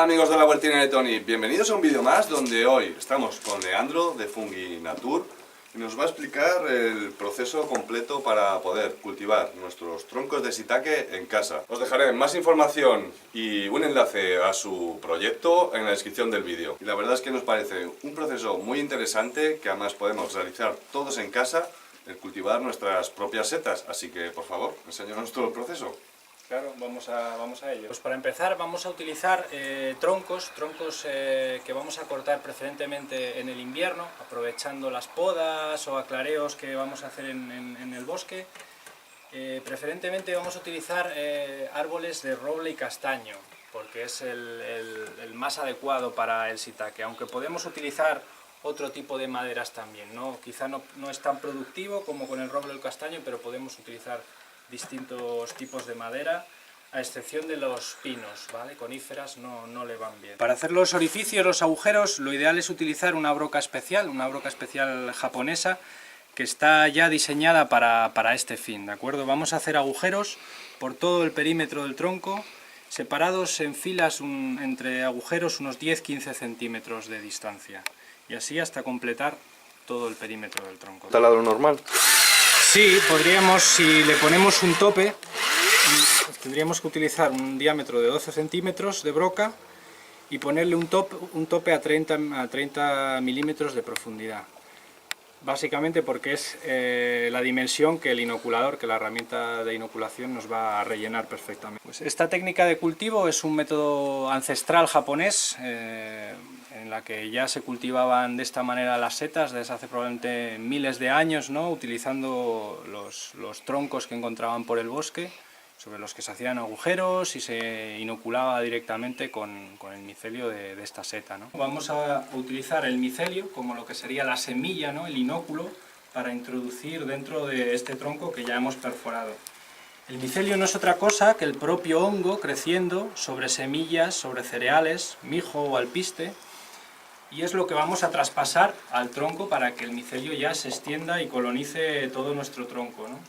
amigos de la huertina de Tony, bienvenidos a un vídeo más donde hoy estamos con Leandro de Fungi Natur y nos va a explicar el proceso completo para poder cultivar nuestros troncos de shiitake en casa. Os dejaré más información y un enlace a su proyecto en la descripción del vídeo. Y la verdad es que nos parece un proceso muy interesante que además podemos realizar todos en casa, el cultivar nuestras propias setas, así que por favor, enséñanos todo el proceso. Claro, vamos a ello. Pues para empezar vamos a utilizar troncos que vamos a cortar preferentemente en el invierno, aprovechando las podas o aclareos que vamos a hacer en el bosque. Preferentemente vamos a utilizar árboles de roble y castaño, porque es el más adecuado para el shiitake, aunque podemos utilizar otro tipo de maderas también, ¿no? Quizá no es tan productivo como con el roble o el castaño, pero podemos utilizar distintos tipos de madera, a excepción de los pinos, ¿vale? Coníferas no le van bien. Para hacer los orificios, los agujeros, lo ideal es utilizar una broca especial japonesa, que está ya diseñada para este fin, ¿de acuerdo? Vamos a hacer agujeros por todo el perímetro del tronco, separados en filas entre agujeros unos 10-15 centímetros de distancia, y así hasta completar todo el perímetro del tronco. ¿Taladro normal? Sí, podríamos, si le ponemos un tope, tendríamos que utilizar un diámetro de 12 centímetros de broca y ponerle un tope a 30 milímetros de profundidad. Básicamente porque es la dimensión que el inoculador, que la herramienta de inoculación nos va a rellenar perfectamente. Pues esta técnica de cultivo es un método ancestral japonés, en la que ya se cultivaban de esta manera las setas desde hace probablemente miles de años, ¿no? Utilizando los troncos que encontraban por el bosque, sobre los que se hacían agujeros y se inoculaba directamente con el micelio de esta seta, ¿no? Vamos a utilizar el micelio como lo que sería la semilla, ¿no? El inóculo, para introducir dentro de este tronco que ya hemos perforado. El micelio no es otra cosa que el propio hongo creciendo sobre semillas, sobre cereales, mijo o alpiste, y es lo que vamos a traspasar al tronco para que el micelio ya se extienda y colonice todo nuestro tronco, ¿no?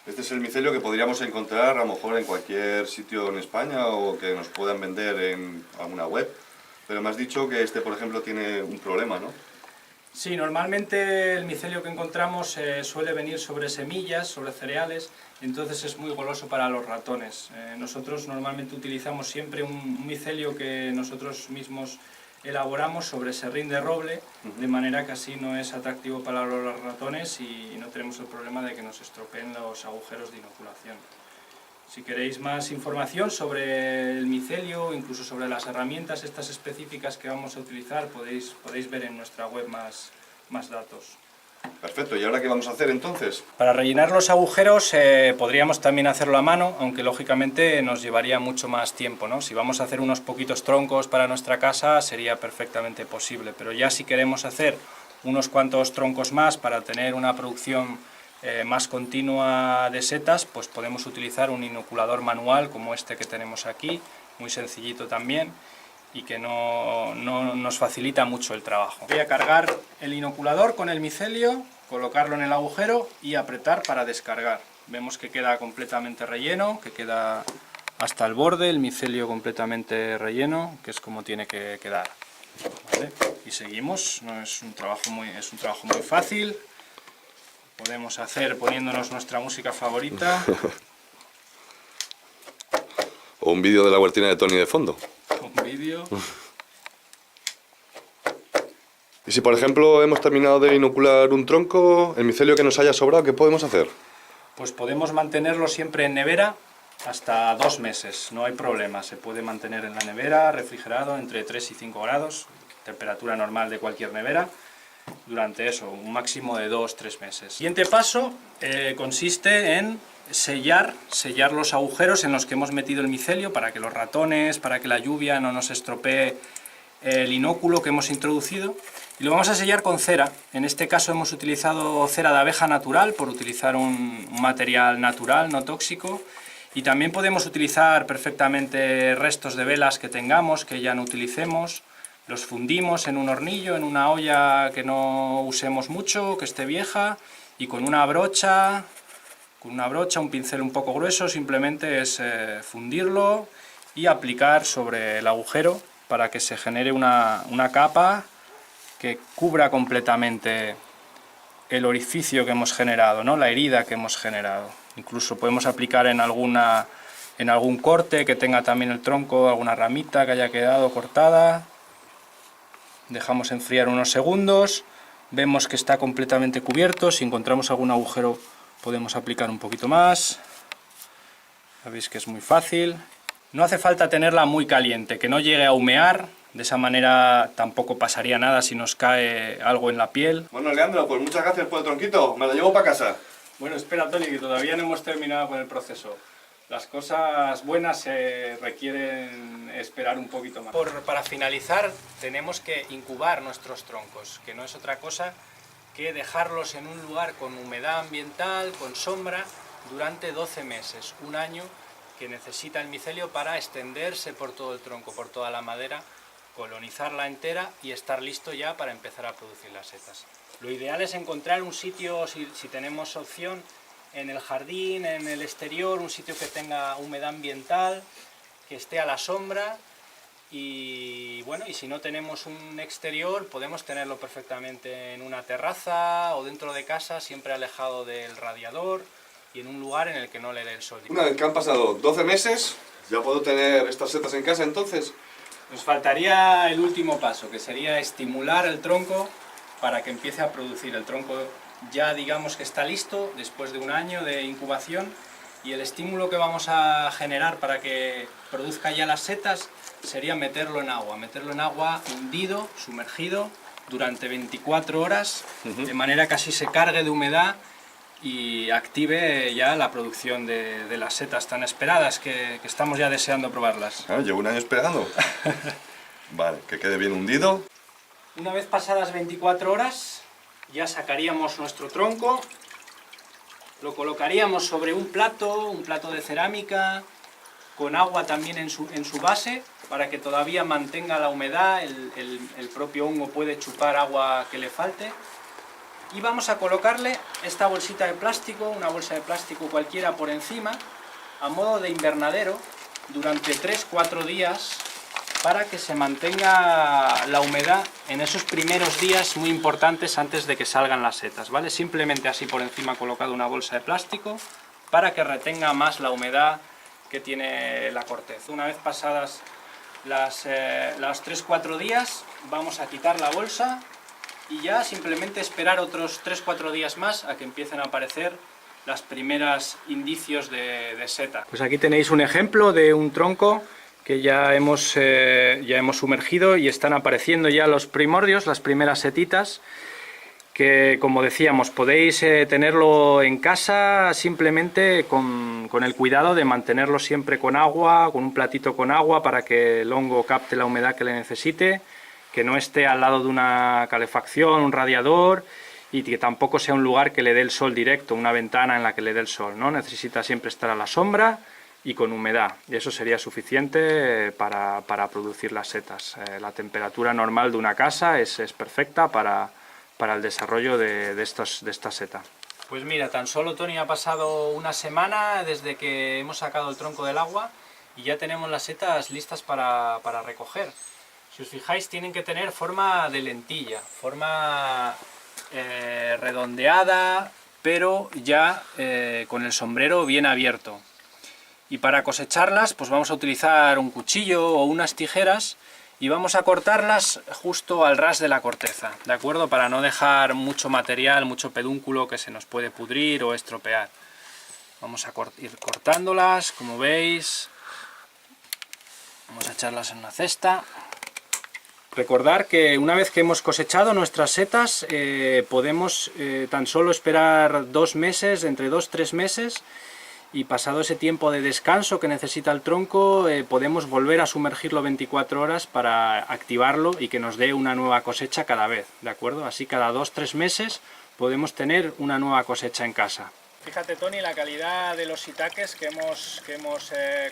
Este es el micelio que podríamos encontrar a lo mejor en cualquier sitio en España o que nos puedan vender en alguna web, pero me has dicho que este, por ejemplo, tiene un problema, ¿no? Sí, normalmente el micelio que encontramos suele venir sobre semillas, sobre cereales, entonces es muy goloso para los ratones. Nosotros normalmente utilizamos siempre un micelio que nosotros mismos elaboramos sobre serrín de roble, de manera que así no es atractivo para los ratones y no tenemos el problema de que nos estropeen los agujeros de inoculación. Si queréis más información sobre el micelio, incluso sobre las herramientas estas específicas que vamos a utilizar, podéis ver en nuestra web más datos. Perfecto, ¿y ahora qué vamos a hacer entonces? Para rellenar los agujeros podríamos también hacerlo a mano, aunque lógicamente nos llevaría mucho más tiempo, ¿no? Si vamos a hacer unos poquitos troncos para nuestra casa sería perfectamente posible, pero ya si queremos hacer unos cuantos troncos más para tener una producción más continua de setas, pues podemos utilizar un inoculador manual como este que tenemos aquí, muy sencillito también, y que no nos facilita mucho el trabajo. Voy a cargar el inoculador con el micelio, colocarlo en el agujero y apretar para descargar. Vemos que queda completamente relleno, que queda hasta el borde, el micelio completamente relleno, que es como tiene que quedar, ¿vale? Y seguimos, no es un trabajo muy fácil. Podemos hacer poniéndonos nuestra música favorita. O un vídeo de la huertina de Tony de fondo. Un vídeo. Y si por ejemplo hemos terminado de inocular un tronco, el micelio que nos haya sobrado, ¿qué podemos hacer? Pues podemos mantenerlo siempre en nevera hasta 2 meses, no hay problema. Se puede mantener en la nevera, refrigerado, entre 3 y 5 grados, temperatura normal de cualquier nevera, durante eso, un máximo de 2-3 meses. El siguiente paso consiste en sellar los agujeros en los que hemos metido el micelio para que los ratones, para que la lluvia no nos estropee el inóculo que hemos introducido, y lo vamos a sellar con cera. En este caso hemos utilizado cera de abeja natural, por utilizar un material natural, no tóxico, y también podemos utilizar perfectamente restos de velas que tengamos, que ya no utilicemos. Los fundimos en un hornillo, en una olla que no usemos mucho, que esté vieja, y con una brocha, un pincel un poco grueso, simplemente es fundirlo y aplicar sobre el agujero para que se genere una capa que cubra completamente el orificio que hemos generado, ¿no? La herida que hemos generado. Incluso podemos aplicar en algún corte que tenga también el tronco, alguna ramita que haya quedado cortada. Dejamos enfriar unos segundos, vemos que está completamente cubierto. Si encontramos algún agujero podemos aplicar un poquito más. Ya veis que es muy fácil. No hace falta tenerla muy caliente, que no llegue a humear. De esa manera tampoco pasaría nada si nos cae algo en la piel. Bueno, Leandro, pues muchas gracias por el tronquito, me lo llevo para casa. Bueno, espera, Tony, que todavía no hemos terminado con el proceso. Las cosas buenas requieren esperar un poquito más. Para finalizar, tenemos que incubar nuestros troncos, que no es otra cosa que dejarlos en un lugar con humedad ambiental, con sombra, durante 12 meses, un año que necesita el micelio para extenderse por todo el tronco, por toda la madera, colonizarla entera y estar listo ya para empezar a producir las setas. Lo ideal es encontrar un sitio, si tenemos opción, en el jardín, en el exterior, un sitio que tenga humedad ambiental, que esté a la sombra y bueno, y si no tenemos un exterior podemos tenerlo perfectamente en una terraza o dentro de casa, siempre alejado del radiador y en un lugar en el que no le dé el sol. Una vez que han pasado 12 meses, ¿ya puedo tener estas setas en casa entonces? Nos faltaría el último paso, que sería estimular el tronco para que empiece a producir. El tronco ya digamos que está listo después de un año de incubación y el estímulo que vamos a generar para que produzca ya las setas sería meterlo en agua hundido, sumergido durante 24 horas, de manera que así se cargue de humedad y active ya la producción de las setas tan esperadas que estamos ya deseando probarlas. Ah, llevo un año esperando. Vale, que quede bien hundido. Una vez pasadas 24 horas ya sacaríamos nuestro tronco, lo colocaríamos sobre un plato de cerámica, con agua también en su base, para que todavía mantenga la humedad, el propio hongo puede chupar agua que le falte. Y vamos a colocarle esta bolsita de plástico, una bolsa de plástico cualquiera por encima, a modo de invernadero, durante 3-4 días, para que se mantenga la humedad en esos primeros días muy importantes antes de que salgan las setas, ¿vale? Simplemente así por encima colocado una bolsa de plástico para que retenga más la humedad que tiene la corteza. Una vez pasadas los 3-4 días vamos a quitar la bolsa y ya simplemente esperar otros 3-4 días más a que empiecen a aparecer las primeras indicios de seta. Pues aquí tenéis un ejemplo de un tronco que ya hemos sumergido y están apareciendo ya los primordios, las primeras setitas, que como decíamos podéis tenerlo en casa simplemente con el cuidado de mantenerlo siempre con agua, con un platito con agua para que el hongo capte la humedad que le necesite, que no esté al lado de una calefacción, un radiador, y que tampoco sea un lugar que le dé el sol directo, una ventana en la que le dé el sol, ¿no? Necesita siempre estar a la sombra y con humedad, y eso sería suficiente para producir las setas. La temperatura normal de una casa es perfecta para el desarrollo de esta seta. Pues mira, tan solo, Tony, ha pasado una semana desde que hemos sacado el tronco del agua y ya tenemos las setas listas para recoger. Si os fijáis, tienen que tener forma de lentilla, forma redondeada, pero ya con el sombrero bien abierto. Y para cosecharlas pues vamos a utilizar un cuchillo o unas tijeras y vamos a cortarlas justo al ras de la corteza, ¿de acuerdo? Para no dejar mucho material, mucho pedúnculo que se nos puede pudrir o estropear. Vamos a ir cortándolas, como veis. Vamos a echarlas en una cesta. Recordar que una vez que hemos cosechado nuestras setas podemos tan solo esperar 2 meses, entre 2-3 meses, y pasado ese tiempo de descanso que necesita el tronco podemos volver a sumergirlo 24 horas para activarlo y que nos dé una nueva cosecha cada vez, ¿de acuerdo? Así cada 2-3 meses podemos tener una nueva cosecha en casa. Fíjate, Tony, la calidad de los shiitakes que hemos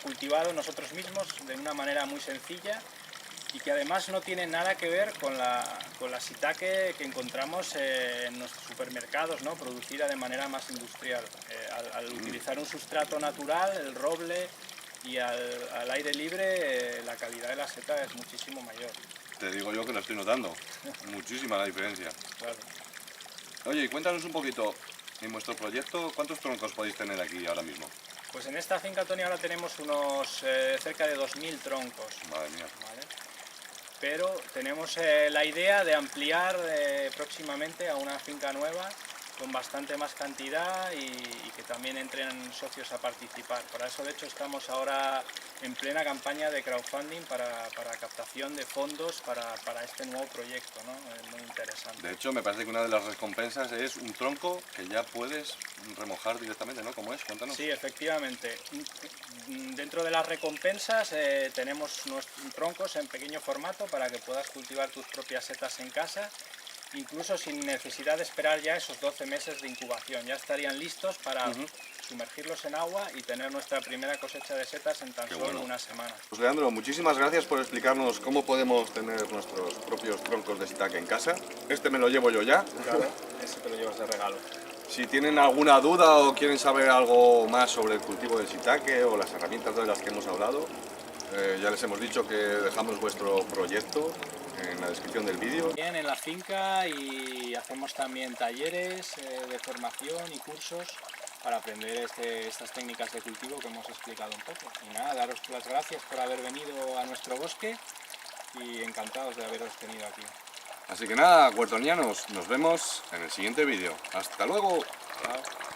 cultivado nosotros mismos de una manera muy sencilla y que además no tiene nada que ver con la shiitake que encontramos en nuestros supermercados, ¿no? Producida de manera más industrial. Al utilizar un sustrato natural, el roble, y al aire libre la calidad de la seta es muchísimo mayor. Te digo yo que lo estoy notando, muchísima la diferencia. Claro. Oye, y cuéntanos un poquito, en vuestro proyecto, ¿cuántos troncos podéis tener aquí ahora mismo? Pues en esta finca, Tony, ahora tenemos unos cerca de 2000 troncos. Madre mía. ¿Vale? Pero tenemos la idea de ampliar próximamente a una finca nueva con bastante más cantidad y que también entren socios a participar. Para eso, de hecho, estamos ahora en plena campaña de crowdfunding para captación de fondos para este nuevo proyecto, ¿no? Es muy interesante. De hecho, me parece que una de las recompensas es un tronco que ya puedes remojar directamente, ¿no? ¿Cómo es? Cuéntanos. Sí, efectivamente. Dentro de las recompensas tenemos troncos en pequeño formato para que puedas cultivar tus propias setas en casa, incluso sin necesidad de esperar ya esos 12 meses de incubación. Ya estarían listos para sumergirlos en agua y tener nuestra primera cosecha de setas en tan solo una semana. Pues Leandro, muchísimas gracias por explicarnos cómo podemos tener nuestros propios troncos de shiitake en casa. Este me lo llevo yo ya. Claro, ese te lo llevas de regalo. Si tienen alguna duda o quieren saber algo más sobre el cultivo del shiitake o las herramientas de las que hemos hablado, ya les hemos dicho que dejamos vuestro proyecto en la descripción del vídeo. Bien, en la finca, y hacemos también talleres de formación y cursos para aprender estas técnicas de cultivo que hemos explicado un poco. Y nada, daros las gracias por haber venido a nuestro bosque y encantados de haberos tenido aquí. Así que nada, huertonianos, nos vemos en el siguiente vídeo. ¡Hasta luego! Chao.